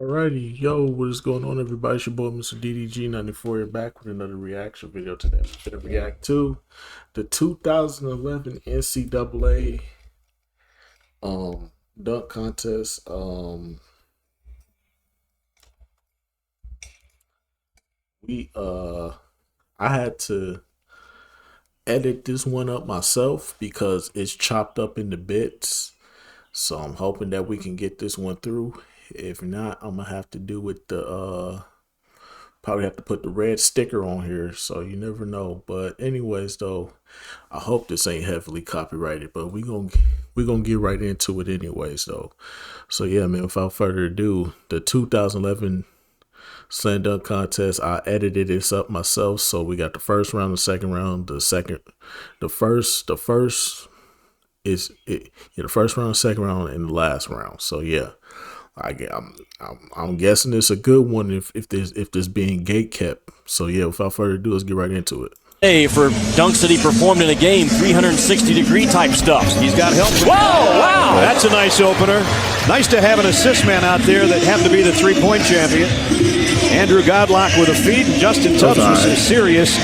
Alrighty, yo, what is going on, everybody? It's your boy, Mr. DDG94. You're back with another reaction video today. I'm going to react to the 2011 NCAA dunk contest. I had to edit this one up myself because it's chopped up into bits. So I'm hoping that we can get this one through. If not, I'm gonna have to do with the probably have to put the red sticker on here, so you never know. But anyways, though, I hope this ain't heavily copyrighted, but we gonna get right into it anyways, though. So yeah, man, without further ado, the 2011 slam dunk contest, I edited this up myself. So we got the first round, the second round, the first round, second round, and the last round. So yeah. I'm guessing it's a good one if this being gate kept. So yeah, without further ado, let's get right into it. Hey, for dunks that he performed in a game, 360-degree type stuff. He's got help. Whoa, wow! That's a nice opener. Nice to have an assist man out there that happened to be the three-point champion. Andrew Godlock with a feed, and Justin Tubbs with some serious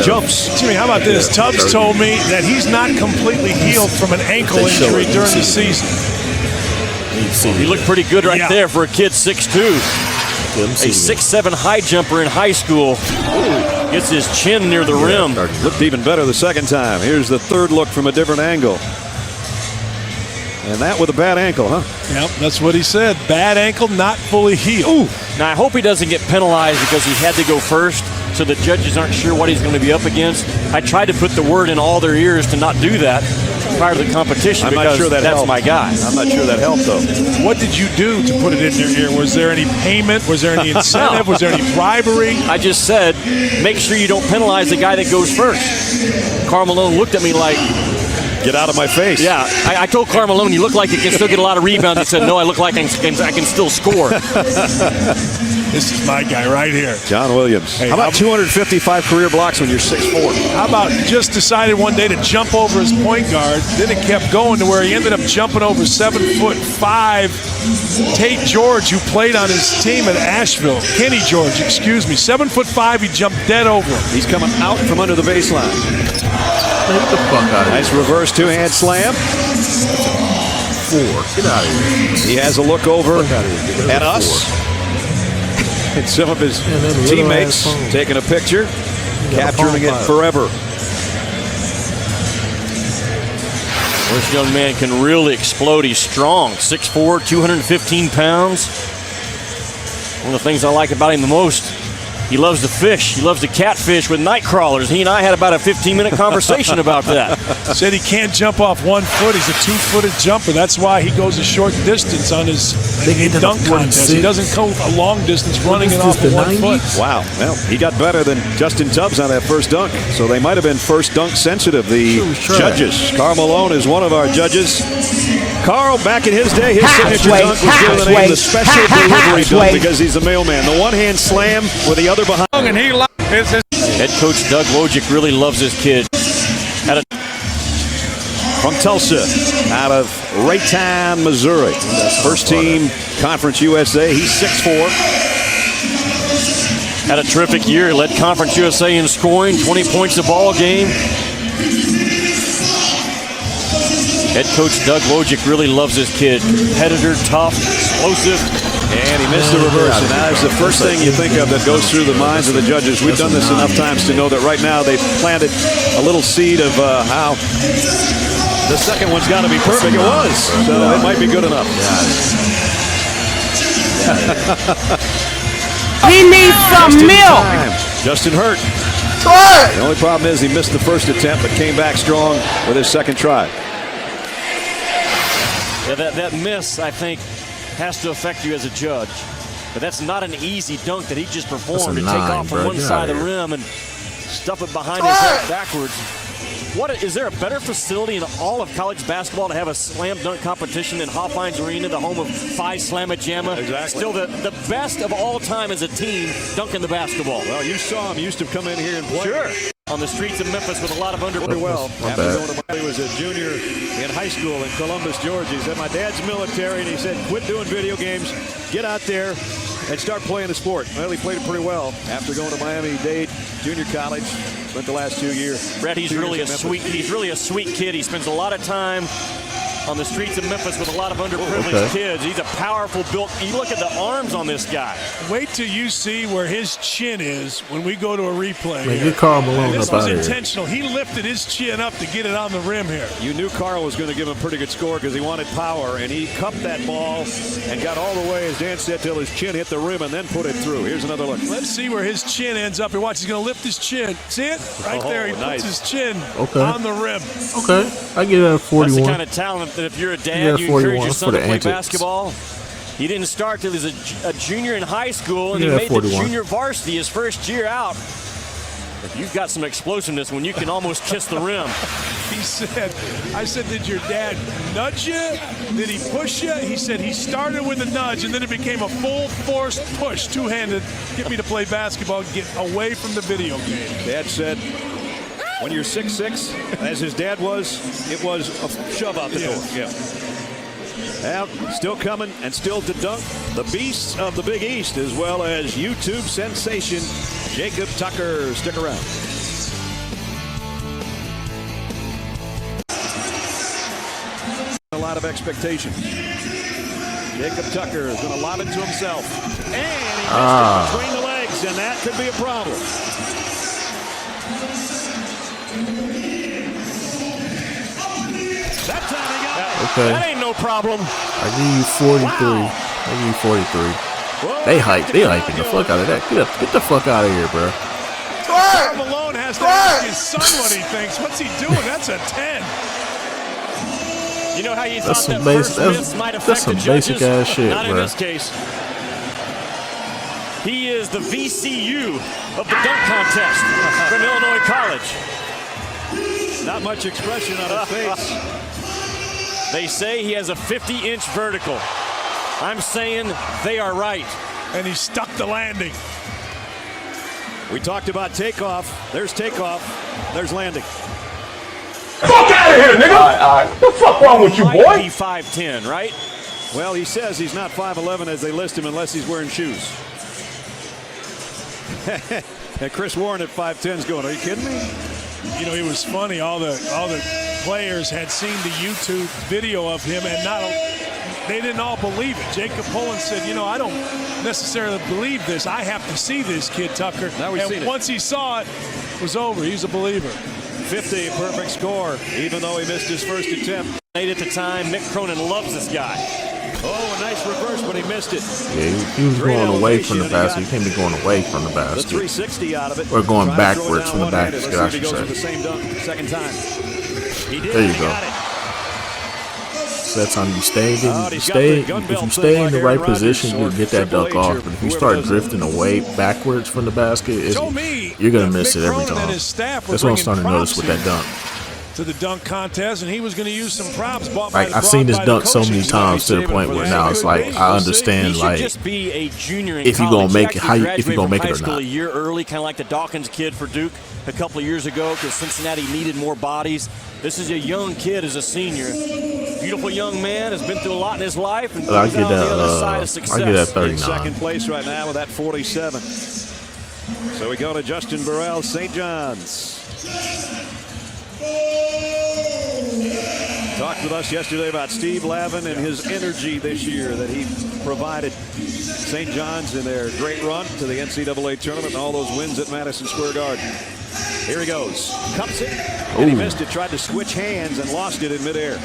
jumps. Jimmy, how about this? Tubbs told me that he's not completely healed from an ankle injury during the season. He looked pretty good right there for a kid 6'2". A 6'7" high jumper in high school. Ooh, gets his chin near the rim. Looked even better the second time. Here's the third look from a different angle. And that with a bad ankle, huh? Yep, that's what he said. Bad ankle, not fully healed. Ooh. Now, I hope he doesn't get penalized because he had to go first, so the judges aren't sure what he's going to be up against. I tried to put the word in all their ears to not do that prior to the competition. I'm not sure that that's helped. My guy. I'm not sure that helped, though. What did you do to put it in their ear? Was there any payment? Was there any incentive? Was there any bribery? I just said, make sure you don't penalize the guy that goes first. Karl Malone looked at me like, get out of my face. Yeah, I told Karl Malone, you look like you can still get a lot of rebounds. He said, no, I look like I can still score. This is my guy right here. John Williams. Hey, how about 255 career blocks when you're 6'4"? How about just decided one day to jump over his point guard, then it kept going to where he ended up jumping over 7'5" Tate George, who played on his team at Asheville. Kenny George, excuse me. 7'5", he jumped dead over him. He's coming out from under the baseline. Get the fuck out of here. Nice reverse two-hand slam. Get out of here. He has a look over at us. And some of his teammates taking a picture, capturing it forever. This young man can really explode. He's strong, 6'4", 215 pounds. One of the things I like about him the most, he loves to fish. He loves to catfish with night crawlers. He and I had about a 15-minute conversation about that. Said he can't jump off 1 foot. He's a 2-footed jumper. That's why he goes a short distance on his dunk contest. He doesn't go a long distance running it off of 1 foot. Wow. Well, he got better than Justin Tubbs on that first dunk. So they might have been first dunk sensitive, the judges. Karl Malone is one of our judges. Karl, back in his day, his signature dunk was given the name the special delivery dunk because he's a mailman. The one-hand slam with the other behind. And he Head coach Doug Wojcik really loves his kid. From Tulsa, out of Raytown, Missouri. First team Conference USA. He's 6'4". Had a terrific year. He led Conference USA in scoring, 20 points a ball game. Head coach Doug Wojcik really loves his kid. Competitor, tough, explosive. And he missed the reverse, and that is the first thing you think of that goes through the minds of the judges. We've done this enough times to know that right now they've planted a little seed of how the second one's got to be perfect. It was, so it might be good enough. He needs some milk. Justin hurt. The only problem is he missed the first attempt, but came back strong with his second try. Yeah, that miss, I think, has to affect you as a judge. But that's not an easy dunk that he just performed to take off from one side of the rim and stuff it behind his head backwards. Is there a better facility in all of college basketball to have a slam dunk competition than Hofheinz Arena, the home of Phi Slamma Jamma? Exactly. Still the best of all time as a team dunking the basketball. Well, you saw him. You used to come in here and play. Sure. on the streets of Memphis with a lot of Pretty well. My After bad. going to, he was a junior in high school in Columbus, Georgia. He said, my dad's military, and he said, quit doing video games, get out there and start playing the sport. Well, he played it pretty well after going to Miami-Dade Junior College. Spent the last 2 years. Brett, he's really a sweet kid. He spends a lot of time on the streets of Memphis with a lot of underprivileged kids. He's a powerful built. You look at the arms on this guy. Wait till you see where his chin is when we go to a replay. Man, get Karl Malone This up was out of here. intentional. He lifted his chin up to get it on the rim here. You knew Karl was going to give him a pretty good score because he wanted power, and he cupped that ball and got all the way, as Dan said, till his chin hit the rim and then put it through. Here's another look. Let's see where his chin ends up. Here, watch. He's going to lift his chin. See it? Right there. He nice. puts his chin Okay. on the rim. Okay, I get that at That's 41. the kind of talent that if you're a dad, Yeah, you 41 encourage your son for to the play antics. basketball. He didn't start till he was a junior in high school, and Yeah, he made 41. the junior varsity his first year out. But you've got some explosiveness when you can almost kiss the rim. He said, I said, did your dad nudge you? Did he push you? He said he started with a nudge, and then it became a full force push, two-handed, get me to play basketball, get away from the video game. Dad said, when you're 6'6", as his dad was, it was a shove out the door. Yeah. Now, still coming and still to dunk, the beasts of the Big East, as well as YouTube sensation Jacob Tucker. Stick around. A lot of expectation. Jacob Tucker is going to lob it to himself. And he missed it between the legs, and that could be a problem. That time he got it. Okay, That ain't no problem. I give you 43. I give you 43. Whoa, They hyping the fuck out of that. Get the fuck out of here, bro. Karl Malone has to ask his son what he thinks. What's he doing? That's a 10. You know how you That's thought some that first basic- miss might that's affect some the judges? basic ass shit, Not in bro. this case. He is the VCU of the dunk contest from Illinois College. not much expression on his face. They say he has a 50-inch vertical. I'm saying they are right. And he stuck the landing. We talked about takeoff. There's takeoff. There's landing. Fuck out of here, nigga! All right. What the fuck wrong with you, Might boy? be 5'10", right? Well, he says he's not 5'11" as they list him unless he's wearing shoes. And Chris Warren at 5'10" is going, are you kidding me? You know, it was funny. All the players had seen the YouTube video of him, and they didn't all believe it. Jacob Pullen said, you know, I don't necessarily believe this. I have to see this kid, Tucker. Now we've seen it. Once he saw it, it was over. He's a believer. 50, perfect score, even though he missed his first attempt. At the time, Mick Cronin loves this guy. Oh, a nice reverse, but he missed it. Yeah, he was Great going away from the elevation, and he basket. He can't be going away from the The basket. 360 out of it. We're going Trying to throw it backwards down from the one-handed. basket, Let's I see if he should goes with the say. same dunk second time. He did. There you He go. got it. So that's on you stay. Oh, If he's you got the stay, gun if belt you thing stay in like the Aaron right position, Rodgers you'll get that or dunk Triple H off. or But if you whoever start does it. drifting away backwards from the basket, Told me you're gonna that miss Mick it every Cronin and time. his staff were That's what I'm bringing starting to notice with props that dunk. to the dunk contest, and he was going to use some props bought by Like the I've seen this by the dunk so many coaches. times to the point where now it's like I He understand should like just be a junior in if you college. gonna make He it, how you- actually if you gonna make it graduated or from high not. school a year early, kind of like the Dawkins kid for Duke a couple of years ago, because Cincinnati needed more bodies. This is a young kid as a senior. Beautiful young man, has been through a lot in his life, and I he's get out on that. the other side of success. I get that In 39. second place right now with that 47. So we go to Justin Burrell, St. John's. Talked with us yesterday about Steve Lavin and his energy this year that he provided St. John's in their great run to the NCAA tournament and all those wins at Madison Square Garden. Here he goes. Cups it, and he Ooh. missed it. Tried to switch hands and lost it in midair.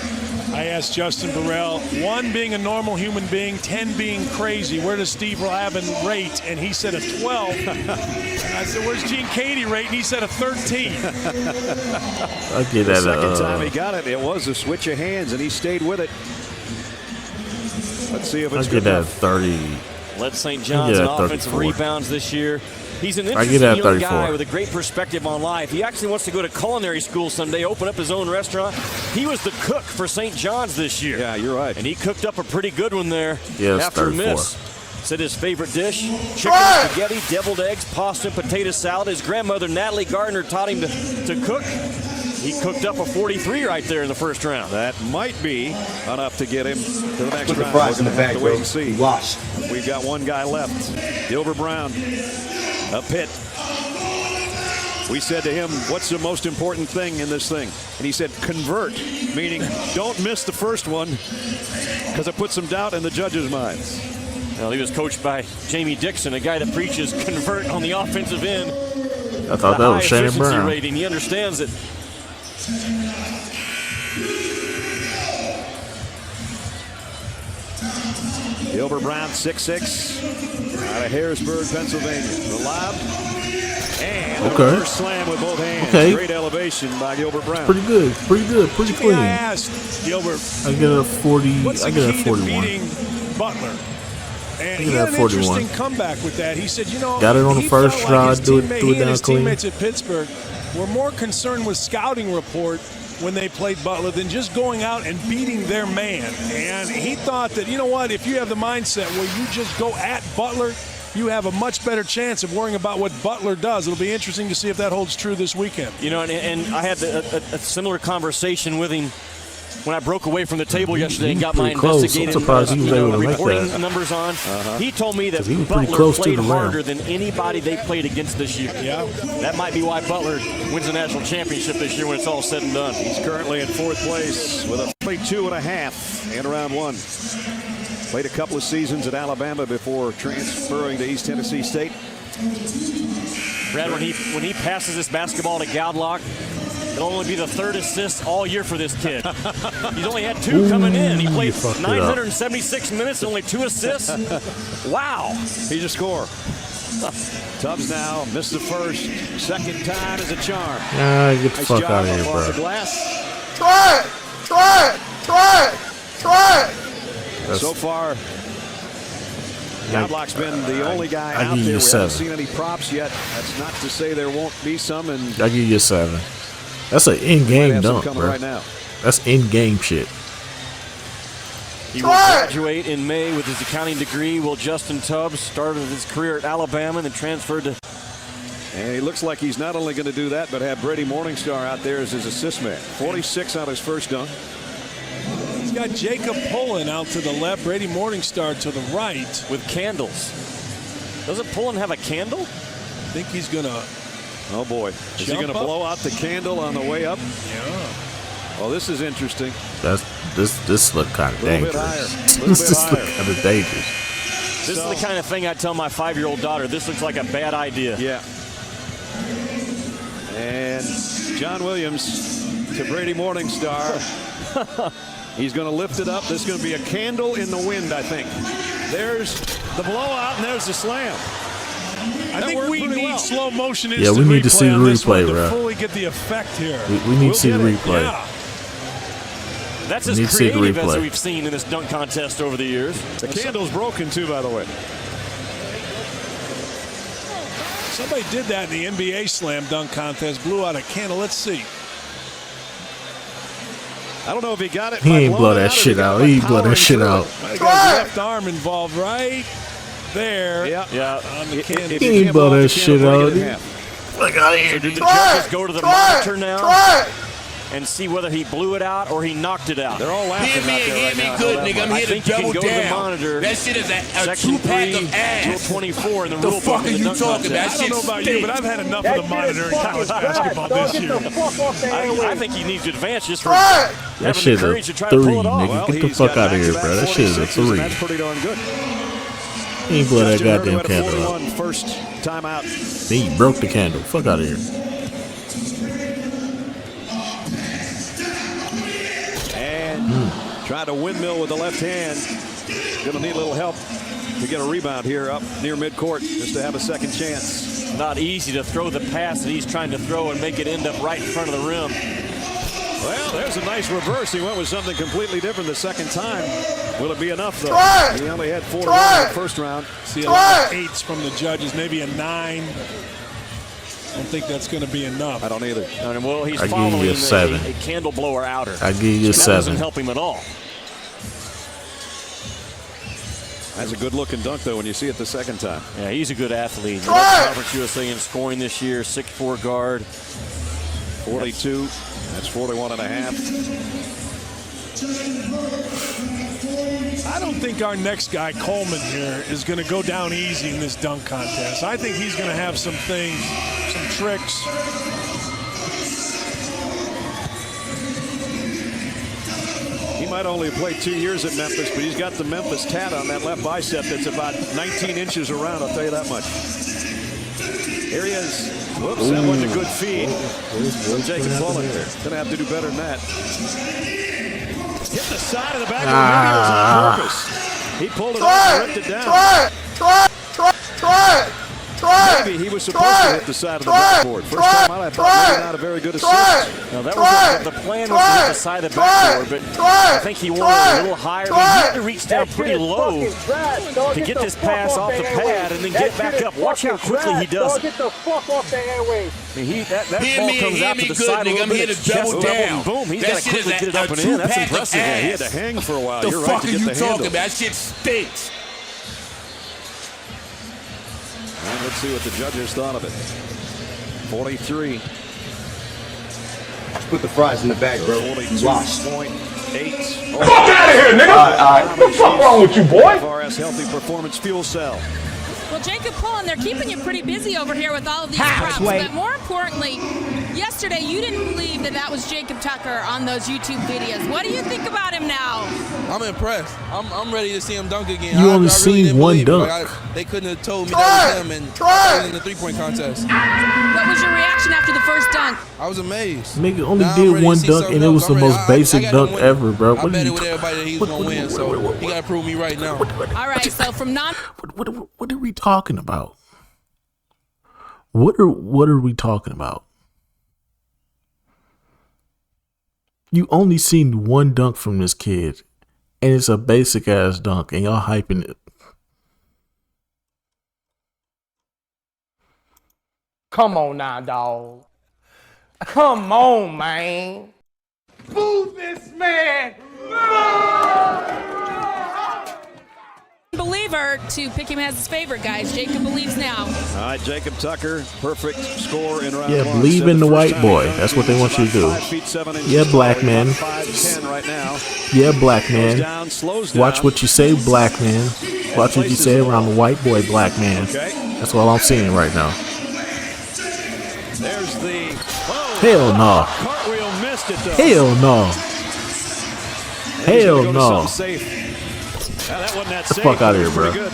I asked Justin Burrell, 1 being a normal human being, 10 being crazy, where does Steve Lavin rate? And he said a 12. And I said, where's Gene Katie rate? And he said a 13. I get The that. second time he got it, it was a switch of hands, and he stayed with it. Let's see if I it's get good that enough. 30. Led St. John's in Yeah, offensive 34. rebounds this year. He's an I interesting get that young 34. guy with a great perspective on life. He actually wants to go to culinary school someday, open up his own restaurant. He was the cook for St. John's this year. Yeah, you're right. And he cooked up a pretty good one there Yeah, it's after a 34. miss. Said his favorite dish, chicken spaghetti, deviled eggs, pasta, and potato salad. His grandmother, Natalie Gardner, taught him to cook. He cooked up a 43 right there in the first round. That might be enough to get him to the next Put the round. fries in We're the gonna have bag, to wait bro. and see. Wash. We've got one guy left. Gilbert Brown, a pit. We said to him, what's the most important thing in this thing? And he said, convert, meaning don't miss the first one because it puts some doubt in the judges' minds. Well, he was coached by Jamie Dixon, a guy that preaches convert on the offensive end. I thought that was Shannon Brown. Rating. He understands it. Gilbert Brown, 6'6", out of Harrisburg, Pennsylvania. The lob. And the first slam with both hands. Great elevation by Gilbert Brown. Pretty good. Pretty good. Pretty clean. I asked Gilbert, I get a 40. what's the I get a key to 41. beating Butler? And Look he at had that an 41. interesting comeback with that. He said, Got it on the he first felt try, his do it teammate- down he and his clean. teammates at Pittsburgh were more concerned with scouting report when they played Butler than just going out and beating their man. And he thought that, you know what, if you have the mindset where you just go at Butler, you have a much better chance of worrying about what Butler does. It'll be interesting to see if that holds true this weekend. You know, and I had a similar conversation with him when I broke away from the table yesterday and got my investigative reporting numbers on. He told me that Butler played harder than anybody they played against this year. Yeah. That might be why Butler wins the national championship this year when it's all said and done. He's currently in fourth place with a 42.5 in round one. Played a couple of seasons at Alabama before transferring to East Tennessee State. Brad, when he passes this basketball to Gowdlock, it'll only be the third assist all year for this kid. He's only had 2 coming in. He played 976 minutes, only 2 assists. Wow. He's a scorer. Tubbs now missed the first. Second time is a charm. Get the fuck out of here, bro. The glass. Try it! Try it! Try it! Try it! So far, Gowdlock's been the only guy out there. give you We a haven't 7. seen any props yet. That's not to say there won't be some. And I give you a 7. That's an in-game dunk, bro. Right now. That's in-game shit. He will graduate in May with his accounting degree. Will Justin Tubbs started his career at Alabama and then transferred to. And he looks like he's not only going to do that, but have Brady Morningstar out there as his assist man. 46 on his first dunk. He's got Jacob Pullen out to the left, Brady Morningstar to the right. With candles. Doesn't Pullen have a candle? I think he's going to. Oh, boy. Is he going to blow out the candle on the way up? Yeah. Well, this is interesting. This look kind of dangerous. This look kind of dangerous. This is the kind of thing I tell my 5-year-old daughter. This looks like a bad idea. Yeah. And John Williams to Brady Morningstar. He's going to lift it up. There's going to be a candle in the wind, I think. There's the blowout, and there's the slam. I think we need slow motion. Yeah, we need to see the replay, bro. To fully get the effect here. We need to see the replay. Yeah. That's as creative as we've seen in this dunk contest over the years. The candle's broken, too, by the way. Somebody did that in the NBA slam dunk contest, blew out a candle. Let's see. I don't know if he got it. He ain't blow that shit out. He ain't blow that shit out. He got his left arm involved right there. Yeah. On the candle. He ain't blow that shit out. So did the judges go to the monitor now and see whether he blew it out or he knocked it out? They're all laughing out there right now. Good, nigga. I'm here to double down. That shit is a Section 2-pack 3, of ass. Rule 24 in the The rule fuck book are of the you dunk talking about? contest. I don't know about you, but I've had enough of the monitor in college basketball this year. I think he needs to advance just for That having shit the a courage to try 3, to pull it off. nigga. Get the fuck out of here, bro. That shit is a 3. That's pretty darn good. He ain't blow that Justin goddamn Herbert at candle out. 41, first time out. He broke the candle. Fuck out of here. And tried to windmill with the left hand. Going to need a little help to get a rebound here up near midcourt just to have a second chance. Not easy to throw the pass that he's trying to throw and make it end up right in front of the rim. Well, there's a nice reverse. He went with something completely different the second time. Will it be enough, though? He only had 4 in the first round. See a lot of 8s from the judges, maybe a 9. I don't think that's going to be enough. I don't either. Well, he's I give you following a 7. a candle blower outer. I give you a That doesn't 7. help him at all. That's a good-looking dunk, though, when you see it the second time. Yeah, he's a good athlete. He led Conference USA in scoring this year, 6'4" guard. 42. That's 41 and a half. I don't think our next guy, Coleman, here is going to go down easy in this dunk contest. I think he's going to have some things, some tricks. He might only have played 2 years at Memphis, but he's got the Memphis tat on that left bicep that's about 19 inches around, I'll tell you that much. Here he is. Whoops, that wasn't a good feed from Jacob Pullen. Going to have to do better than that. Hit the side of the back. Maybe it was on purpose. He pulled it off and ripped it down. Maybe he was supposed to hit the side of the backboard. First time out, I thought maybe not a very good assist. Now that was the plan was to hit the side of the backboard, but I think he wanted it a little higher. He had to reach down pretty low to get this pass off the pad and then get back up. Watch how quickly he does it. Get the fuck off the airways. I mean, that ball comes out to the side a little bit, it's chest level, and boom, he's got to quickly get it up and in. That's impressive. Yeah, he had to hang for a while. The You're fuck right to are get you the handle. talking about? That shit stinks. And let's see what the judges thought of it. 43. Put the fries in the bag, bro. 42.8. Fuck out of here, nigga! What the fuck wrong with you, boy? FRS Healthy Performance Fuel Cell. Well, Jacob Pullen, they're keeping you pretty busy over here with all of these props. But more importantly, yesterday you didn't believe that was Jacob Tucker on those YouTube videos. What do you think about him now? I'm impressed. I'm ready to see him dunk again. You only seen one dunk. They couldn't have told me that was him and I was in the three-point contest. What was your reaction after the first dunk? I was amazed. Nigga only did one dunk and it was the most basic dunk ever, bro. I bet it with everybody that he was gonna win, so he gotta prove me right now. All right, so from what are we talking about? What are we talking about? You only seen one dunk from this kid, and it's a basic ass dunk, and y'all hyping it. Come on now, dog. Come on, man. Boo this man. Believer to pick him as his favorite, guys. Jacob believes now. All right, Jacob Tucker, perfect score in round Yeah, one. believe in the white boy. That's what they want you to do. 5 feet 7 inches Yeah, black tall, man. 5'10" right now. Yeah, black man. Slows down. Watch what you say, black man. Watch what you say around the white boy, black man. Okay. That's all I'm seeing right now. There's the Hell no. cartwheel missed it though. Hell no. Hell no. That wasn't that Get the safe. fuck out of here, bro. Twice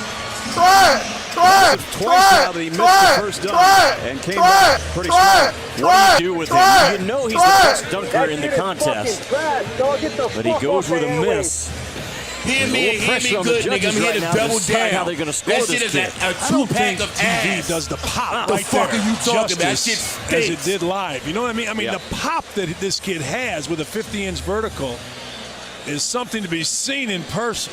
now that he missed the first dunk and came back pretty strong. What do you do with him? You know he's the best dunker in the contest, but he goes with a miss. Hear me good, nigga. I'm here to double down. How they're going to score That shit this is kid. a I don't think two-pack of TV ass. does the pop The right fuck there. are you talking about? That shit Justice as it stinks. did live. You know what I mean? I mean, Yeah. the pop that this kid has with a 50-inch vertical is something to be seen in person.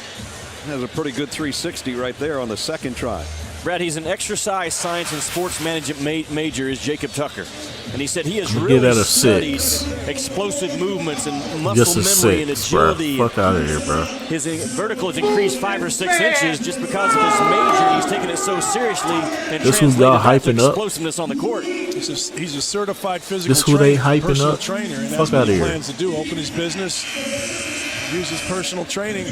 Has a pretty good 360 right there on the second try. Brad, he's an exercise science and sports management major, is Jacob Tucker. And he said he has Give really that a studied 6. explosive movements and Just muscle a memory and 6, bro. agility. Fuck out of here, bro. His vertical has increased 5 or 6 inches just because of his major. He's taking it so seriously and This who translated y'all that to hyping up? explosiveness on the court. He's a certified physical This who they hyping personal up? trainer, and Fuck that's what outta he here. plans to do, open his business, use his personal training.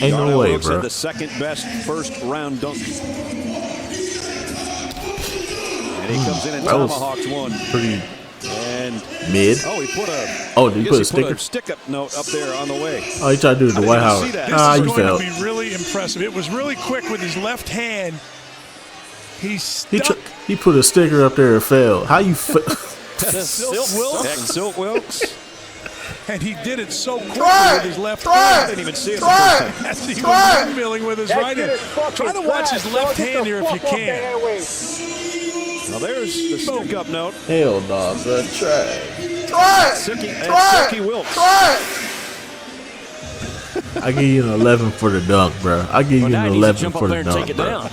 Ain't no Darnell way, Brooks bro. had the second best first round dunk. And he comes in and That was tomahawks one. Pretty And mid. oh, he put a Oh, did I he guess put a he sticker? stick-up note up there on the way. Oh, he tried to do the I White didn't House. see that. This Ah, is you going failed. to be really impressive. It was really quick with his left hand. He stuck. He put a sticker up there and failed. How you Silk Wilkes. Heck, Silk Wilkes. And he did it so quickly with his left hand. I didn't even see it the first time. As he was windmilling with his right hand. Try to watch his left hand here if you can. Now there's the stick-up note. Hell no, bro. Try. Silky Wilkes. I give you an 11 for the dunk, bro. I give you Well, now an he needs to 11 jump for up there the and take dunk, it bro. down.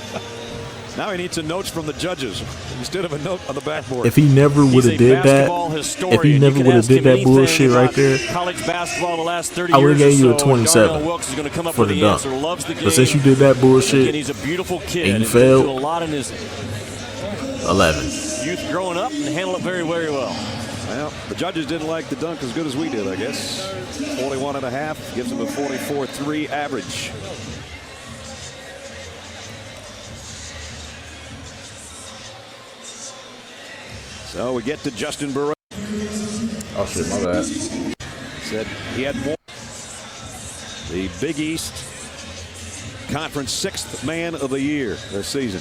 Now he needs a note from the judges instead of a note on the backboard. If he never would have did that, if he never would have did that bullshit right there, college basketball the last 30 I would have years gave you or a so, 27 Wilkes is going to come up for with the the dunk. answer. Loves the game. But since you did that bullshit, and he's a beautiful kid. and you He's been failed, through a lot in his 11. youth growing up and handle it very, very well. Well, the judges didn't like the dunk as good as we did, I guess. 41.5 gives him a 44.3 average. So we get to Justin Burrell. Oh shit, my bad. Said he had more. The Big East Conference 6th Man of the Year this season.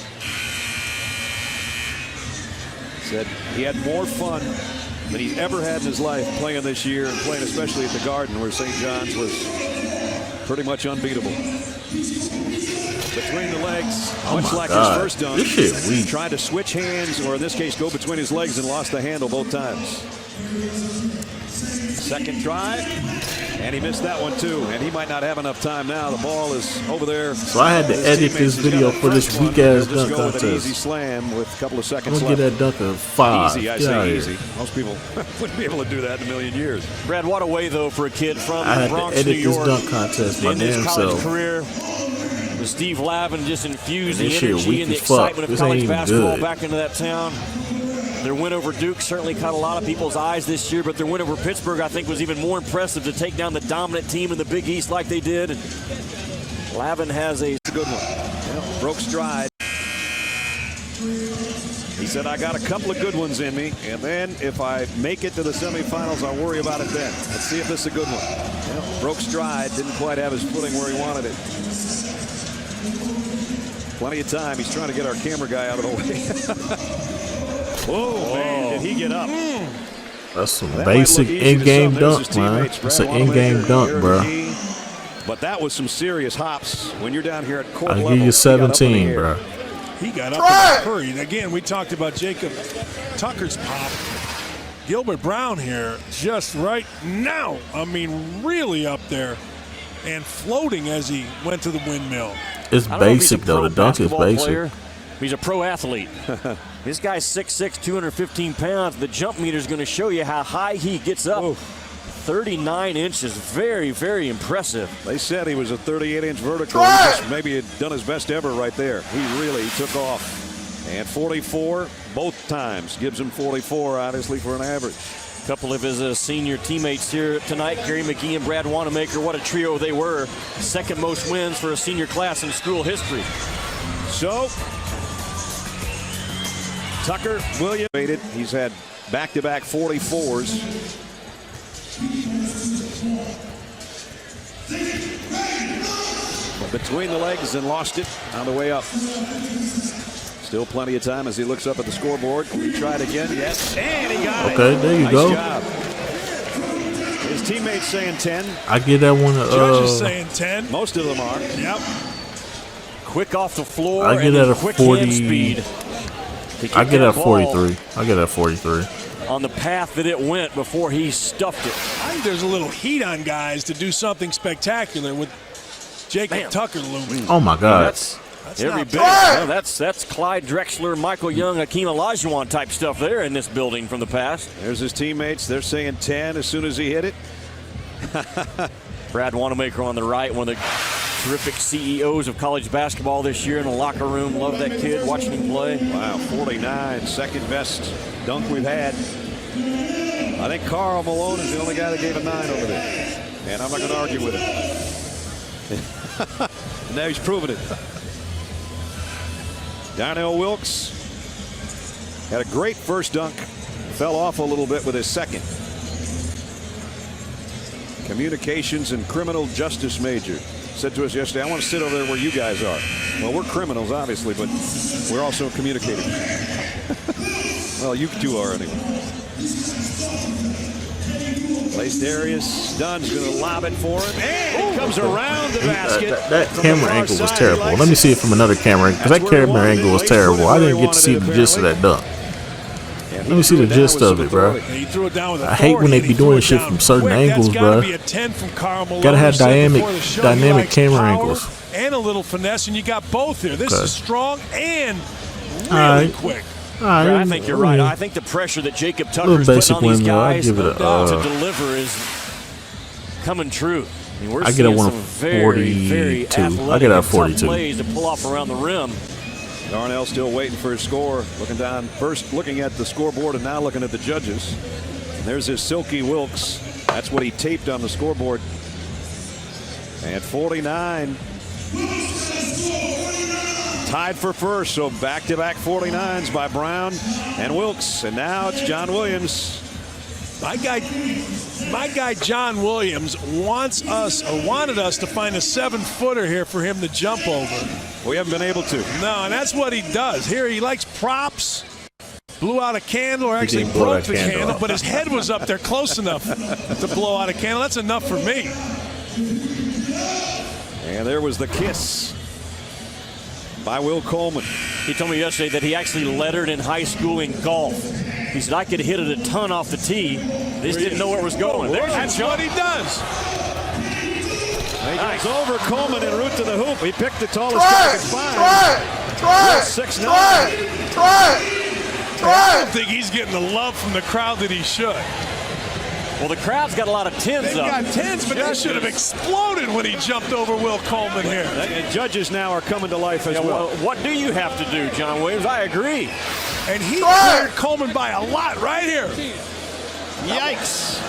Said he had more fun than he's ever had in his life playing this year and playing especially at the Garden where St. John's was pretty much unbeatable. Between the legs, much like his first dunk, he tried to switch hands, or in this case go between his legs, and lost the handle both times. Second try, and he missed that one too, and he might not have enough time now. The ball is over there. So I had to edit this video for this weak ass dunk contest. An easy slam with a couple of seconds I'm gonna left. get that dunk a 5. Easy, I say easy. Most people wouldn't be able to do that in a million years. Brad, what a way though for a kid from I the had Bronx, to edit New York, this dunk contest my in his damn college self. career. With Steve Lavin just infused the This shit energy weak and the as fuck. excitement of This college ain't even basketball good. back into that town. Their win over Duke certainly caught a lot of people's eyes this year, but their win over Pittsburgh, I think, was even more impressive to take down the dominant team in the Big East like they did. And Lavin has a good one. Yeah, broke stride. He said, I got a couple of good ones in me, and then if I make it to the semifinals, I'll worry about it then. Let's see if this is a good one. Yeah, broke stride, didn't quite have his footing where he wanted it. Plenty of time. He's trying to get our camera guy out of the way. Whoa, man, did he get up? That's some basic in-game dunk, man. It's an in-game dunk, bro. But that was some serious hops when you're down here at court I'll level. give you 17, bro. He got up in a hurry. And again, we talked about Jacob Tucker's pop. Gilbert Brown here just right now. I mean, really up there and floating as he went to the windmill. It's basic, though. The dunk is basic. Player. He's a pro athlete. This guy's 6'6", 215 pounds. The jump meter is going to show you how high he gets up. Oof. 39 inches. Very, very impressive. They said he was a 38-inch vertical. He just maybe had done his best ever right there. He really took off. And 44 both times. Gives him 44, obviously, for an average. A couple of his senior teammates here tonight, Gary McGee and Brad Wanamaker. What a trio they were. Second most wins for a senior class in school history. So, Tucker Williams. He's had back-to-back 44s. Between the legs and lost it on the way up. Still plenty of time as he looks up at the scoreboard. He tried again, yes, and he got it. Okay, there you go. Job. His teammates saying 10. I get that one. Judges saying 10. Most of them are. Yep. Quick off the floor. I get that a quick 40. hand speed. I get that 43. I get that 43. On the path that it went before he stuffed it. I think there's a little heat on guys to do something spectacular with Jacob Tucker looming. Oh my God. That's every bit. Well, that's Clyde Drexler, Michael Young, Hakeem Olajuwon type stuff there in this building from the past. There's his teammates. They're saying 10 as soon as he hit it. Brad Wanamaker on the right, one of the terrific CEOs of college basketball this year in the locker room. Love that kid, watching him play. Wow, 49, second best dunk we've had. I think Karl Malone is the only guy that gave a 9 over there. And I'm not going to argue with him. Now he's proven it. Darnell Wilkes had a great first dunk. Fell off a little bit with his second. Communications and criminal justice major. Said to us yesterday, I want to sit over there where you guys are. Well, we're criminals, obviously, but we're also communicating. Well, you two are anyway. Place Darius Dunn's going to lob it for him. And it comes around the basket. That camera angle was terrible. Let me see it from another camera angle, because that camera angle was terrible. I didn't get to see the gist of that dunk. Let me see the gist of it, bro. I hate when they be doing shit from certain angles, bro. Gotta have dynamic camera angles. And a little finesse, and you got both here. This is strong and really quick. I think you're right. I think the pressure that Jacob Tucker's putting on these guys to deliver is coming true. I mean, we're seeing some very athletic and tough plays to pull off around the rim. Darnell still waiting for his score. Looking down, first looking at the scoreboard and now looking at the judges. And there's his Silky Wilkes. That's what he taped on the scoreboard. And 49. Tied for first, so back-to-back 49s by Brown and Wilkes. And now it's John Williams. My guy John Williams wanted us to find a 7-footer here for him to jump over. We haven't been able to. No, and that's what he does. Here he likes props. Blew out a candle, or actually broke the candle, but his head was up there close enough to blow out a candle. That's enough for me. And there was the kiss by Will Coleman. He told me yesterday that he actually lettered in high school in golf. He said, I could hit it a ton off the tee. They just didn't know where it was going. That's what he does. He goes over Coleman en route to the hoop. He picked the tallest guy he could find. Try it. 6'9". I don't think he's getting the love from the crowd that he should. Well, the crowd's got a lot of tens up. They've got tens, but that should have exploded when he jumped over Will Coleman here. And judges now are coming to life as well. What do you have to do, John Williams? I agree. And he cleared Coleman by a lot right here. Yikes.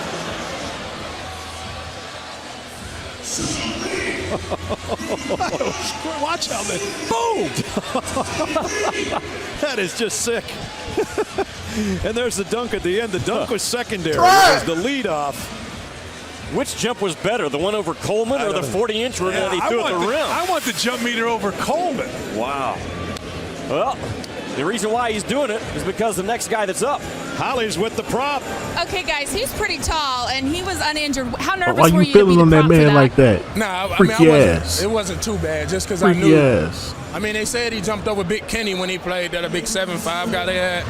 Watch how they boom. That is just sick. And there's the dunk at the end. The dunk was secondary. It was the lead off. Which jump was better, the one over Coleman or the 40-inch one that he threw at the rim? I want the jump meter over Coleman. Wow. Well, the reason why he's doing it is because the next guy that's up. Holly's with the prop. Okay, guys, he's pretty tall, and he was uninjured. How nervous why were you you to be feeling the on that prop man for like that? Nah, Freaky ass. It wasn't too bad, just because I knew. Freaky ass. I mean, they said he jumped over Big Kenny when he played that, a big 7'5" guy they had.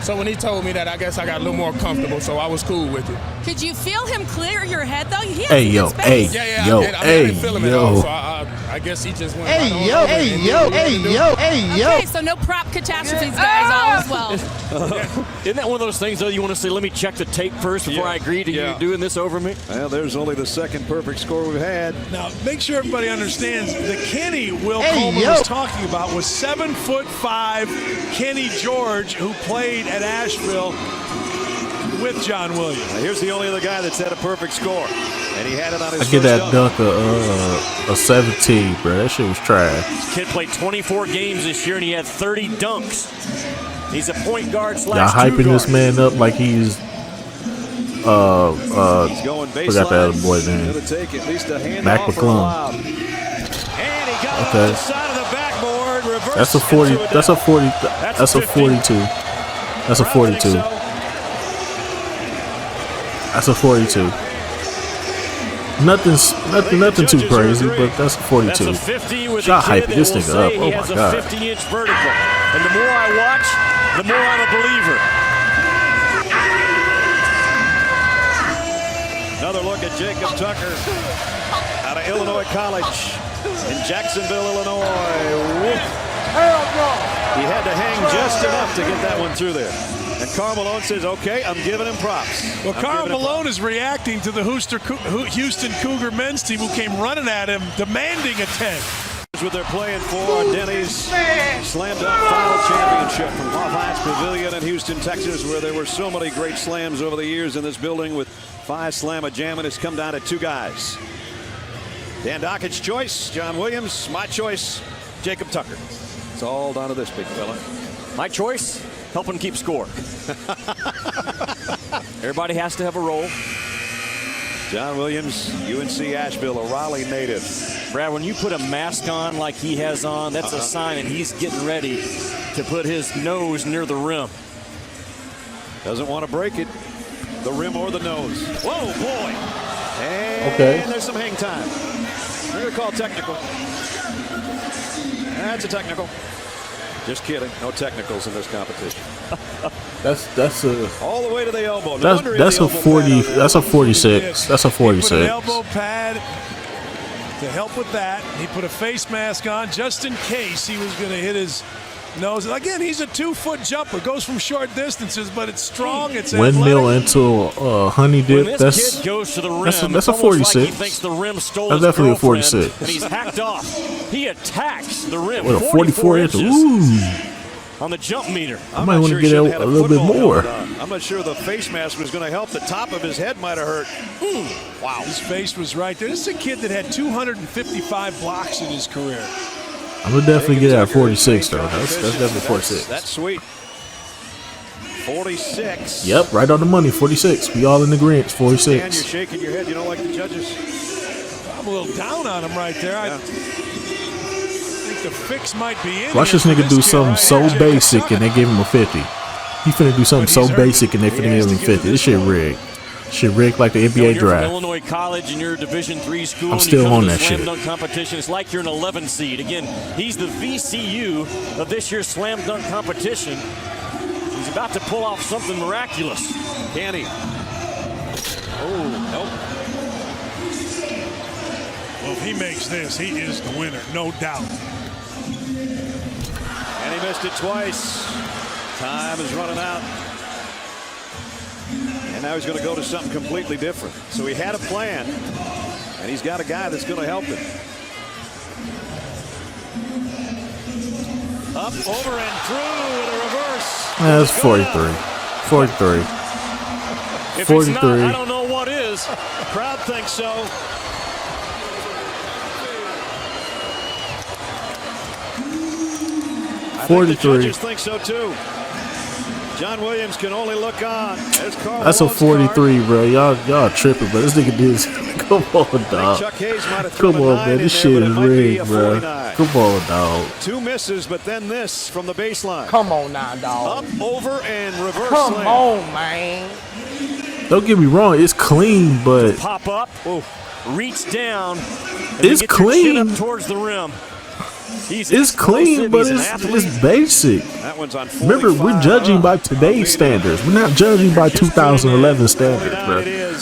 So when he told me that, I guess I got a little more comfortable, so I was cool with it. Could you feel him clear your head, though? He has Hey, yo, space. hey, Yeah, yo, I did. I mean, I hey, didn't feel him at all, so I guess he just went right on over Okay, so no prop catastrophes, guys, all is well. Isn't that one of those things, though, you want to say, let me check the tape first before I agree to you doing this over me? Well, there's only the second perfect score we've had. Now, make sure everybody understands the Kenny Will Coleman was talking about was 7'5" Kenny George, who played at Asheville with John Williams. Now, here's the only other guy that's had a perfect score, and he had it on his I give that dunk. a 17, bro. That shit was trash. This kid played 24 games this year, and he had 30 dunks. He's a point guard / Y'all hyping this man up like he's He's going baseline. forgot the other boy's name. Gonna take at least a hand Mac off McClung. and he got off the side of the backboard. That's a 40. That's a 40. That's a 42. That's a 42. That's a 42. Nothing too crazy, but that's a 42. That's a 50 with Y'all a kid hyping that this will nigga say up. he Oh has my a god. 50-inch vertical. And the more I watch, the more I'm a believer. Another look at Jacob Tucker out of Illinois College in Jacksonville, Illinois. He had to hang just enough to get that one through there. And Karl Malone says, okay, I'm giving him props. Well, Karl Malone is reacting to the Houston Cougar men's team who came running at him, demanding a 10. That's what they're playing for. Denny's Slam Dunk Final Championship from Hawkeyes Pavilion in Houston, Texas, where there were so many great slams over the years in this building with 5 slam-a-jam, and it's come down to 2 guys. Dan Dockett's choice, John Williams. My choice, Jacob Tucker. It's all down to this big fella. My choice, help him keep score. Everybody has to have a role. John Williams, UNC Asheville, a Raleigh native. Brad, when you put a mask on like he has on, that's a sign that he's getting ready to put his nose near the rim. Doesn't want to break it, the rim or the nose. Whoa, boy. And there's some hang time. We're going to call technical. That's a technical. Just kidding. No technicals in this competition. That's a all the way to the elbow. That's a 40. That's a 46. That's a 46. He put an elbow pad to help with that. He put a face mask on just in case he was going to hit his knows it. Again, he's a 2-foot jumper. Goes from short distances, but it's strong. It's windmill athletic. into a honey dip. That's goes to the rim, that's a 46. Like he thinks the rim stole that's his definitely a girlfriend, 46. And he's hacked off. He attacks the rim. What, a 44 inch? Ooh. On the jump meter. I might want to get a little bit more. I'm not sure the face mask was going to help. The top of his head might have hurt. Wow. His face was right there. This is a kid that had 255 blocks in his career. I'm going to definitely get at 46, though. That's definitely 46. That's sweet. 46. Yep, right on the money, 46. We all in agreement, 46. Dan, you're shaking your head. You don't like the judges? I'm a little down on him right there. Yeah. I think the fix might be in. Watch this nigga do something so basic and they give him a 50. He finna do something so basic and they finna give him 50. This shit rigged. Shit rigged like the NBA draft. Illinois College and you're a Division III school. I'm still on that slam shit. Dunk competition. It's like you're an 11 seed. Again, he's the VCU of this year's slam dunk competition. He's about to pull off something miraculous. Can he? Oh, nope. Well, if he makes this, he is the winner, no doubt. And he missed it twice. Time is running out. And now he's going to go to something completely different. So he had a plan, and he's got a guy that's going to help him. Up, over, and through with a reverse. That's 43. 43. If 43. it's not, I don't know what is. The crowd thinks so. I think the judges think so too. John Williams can only look on. That's a 43, bro. Y'all tripping, but this nigga did. Come on, dog. Come on, man. This shit is rigged, bro. Come on, dog. 2 misses, but then this from the baseline. Come on now, dog. Up, over, and reverse Come slam. on, man. Don't get me wrong. It's clean, but Pop up, reach down. And it's get your chin clean. up towards the rim. It's clean, but it's basic. That one's on 45. Remember, we're judging by today's standards. We're not judging by 2011 standards, bro.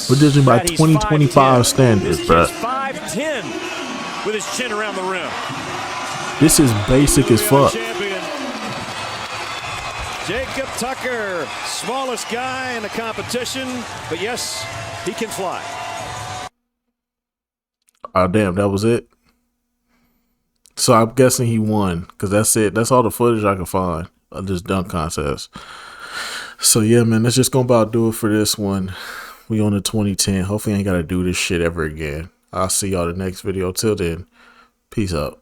We're judging by 2025 standards, bro. 5'10" with his chin around the rim. This is basic as fuck. Champion. Jacob Tucker, smallest guy in the competition, but yes, he can fly. Oh, damn, that was it. So I'm guessing he won because that's it. That's all the footage I can find of this dunk contest. So yeah, man, that's just gonna about do it for this one. We on the 2010. Hopefully I ain't gotta do this shit ever again. I'll see y'all the next video. Till then, peace out.